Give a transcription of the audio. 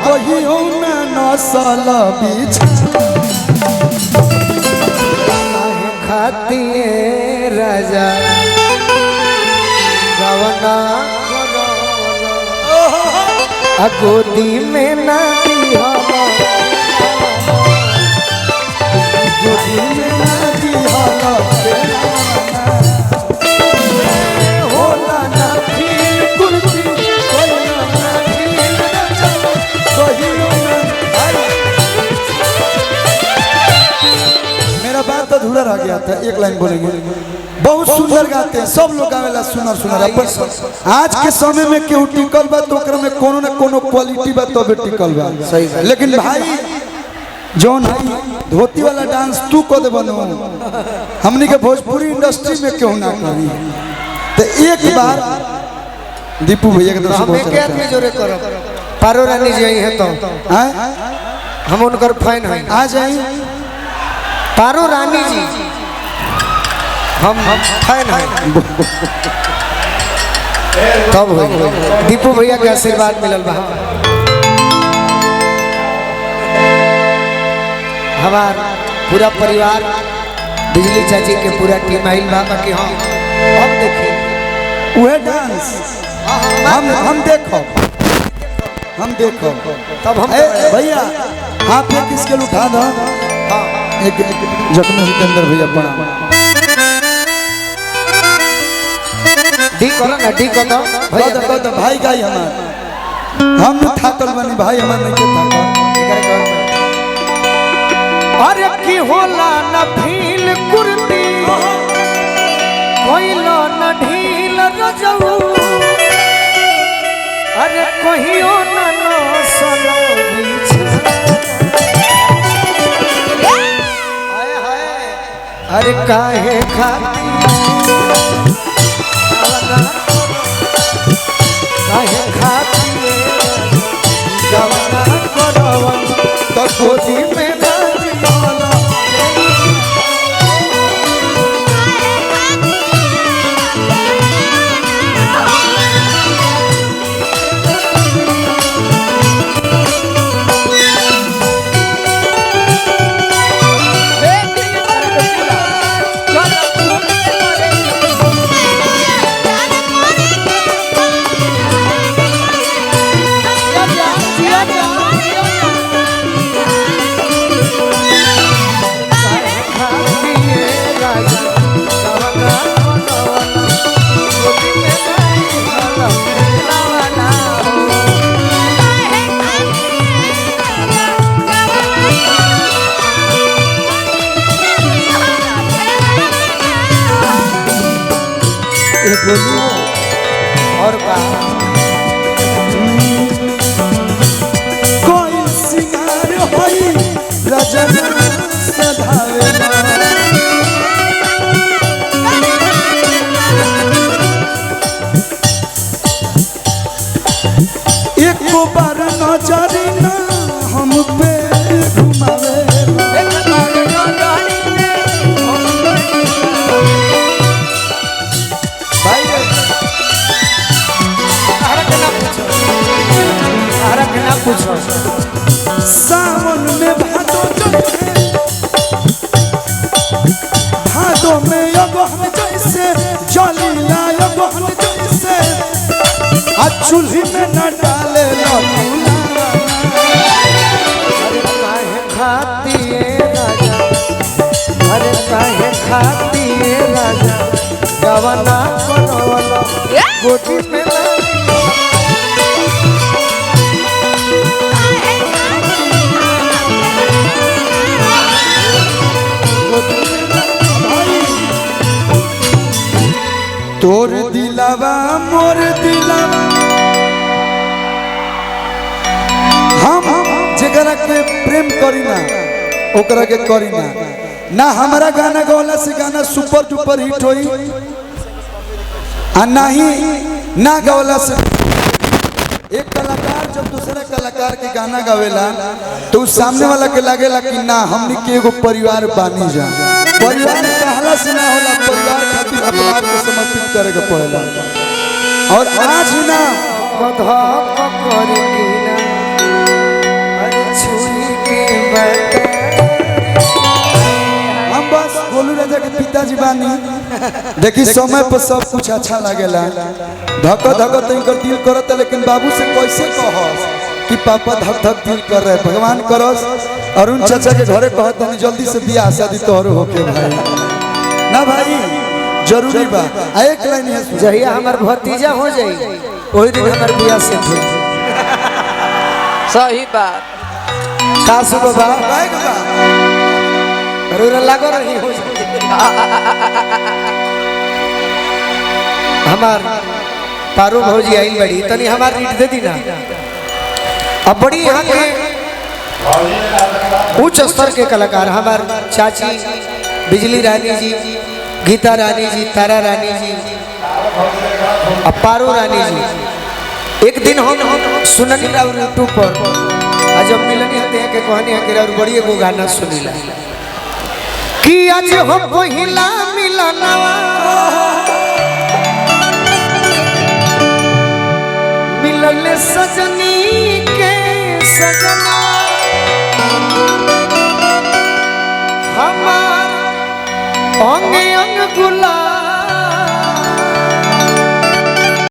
कहियो ना नसल बिछा खाती राजा गवना गोदी में ना दिया गोदी में ना दिया होला ना फील कुर्ती होला ना फील कहियो ना। मेरा बात अधूरा रह गया था, एक लाइन बोलेंगे। बहुत सुंदर गाते हैं सब लोग, गावेला सुनर सुनर। आज के समय में केहू टिकल बा तो ओकरा में कोनो ना कोनो क्वालिटी बा तबे टिकल बा। सही। लेकिन भाई जौन है धोती वाला डांस तू को दे बनो, हमनी के भोजपुरी इंडस्ट्री में क्यों ना करी। तो एक बार दीपू भैया के तरफ से बहुत क्या आदमी जोरे करो पारो रानी जी है तो हम उनकर फैन हैं। आ जाइए पारो रानी जी हम फैन हैं। तब दीपू भैया के आशीर्वाद मिलल बा। हमार पूरा परिवार बिजली चाची के पूरा टीम आइल बा कि हम अब देखिए वह डांस हम देखो तब हम भैया आप एक इसके उठा दो। एक जख्मी जितेंद्र भैया बना डी करो ना डी करो भैया भाई गाई हमार हम थाकल बनी भाई हमार नहीं के थाकल। अरे की होला न भील कुर्ती कोइलो न ढील रजऊ अरे कहियो न नसलो बिछा अरे काहे खाती काहे खाती गवना करवन तो गोदी में और कोई सिंगार होई रजन सधावे एक बार नजर ना हम पे घुमावे पूछो सावन में भादो में अगहन जैसे जलिया अगहन जैसे आ चूल्ही में न डाले काहे खाती राजा अरे काहे खाती राजा गवना बनवला गोदी में तोर दिलावा मोर दिलावा हम जगरा के प्रेम करी ना ओकरा के करी ना हमारा गाना गौला से गाना सुपर डुपर हिट होई आ नहीं ना गौला से। एक कलाकार जब दूसरे कलाकार के गाना गावेला तो उस सामने वाला के लागेला कि ना हमनी के एगो परिवार बानी जा। परिवार कहला से ना होला, परिवार खातिर अपना आप को समर्पित करे के पड़ेला। और आज ना कथा करी ना पिताजी बानी देखी समय पर सब कुछ अच्छा लगेला धक धक तो इनकर दिल करत लेकिन बाबू से कैसे कह कि पापा धक धक दिल कर रहे भगवान करस अरुण चाचा के घरे कहत नहीं जल्दी से बियाह शादी तोहर होके भाई ना भाई जरूरी बा एक लाइन है जहिया हमार भतीजा हो जाई वही दिन हमार बियाह से थे सही बात कासु बाबा बाइक बा रोरा लागो रही हो हमार पारो भौजी आई बड़ी तनी हमार रीट दे दी ना अब बड़ी यहाँ के उच्च स्तर के कलाकार हमार चाची बिजली रानी जी गीता रानी जी तारा रानी जी अब पारो रानी जी एक दिन हम सुननी यूट्यूब पर आज जब मिलनी होते हैं के कहानी है कि बड़ी एगो गाना सुनीला कि आज हो पहिला मिलनवा मिलल सजनी के सजना हमार अंग अंग गुलाब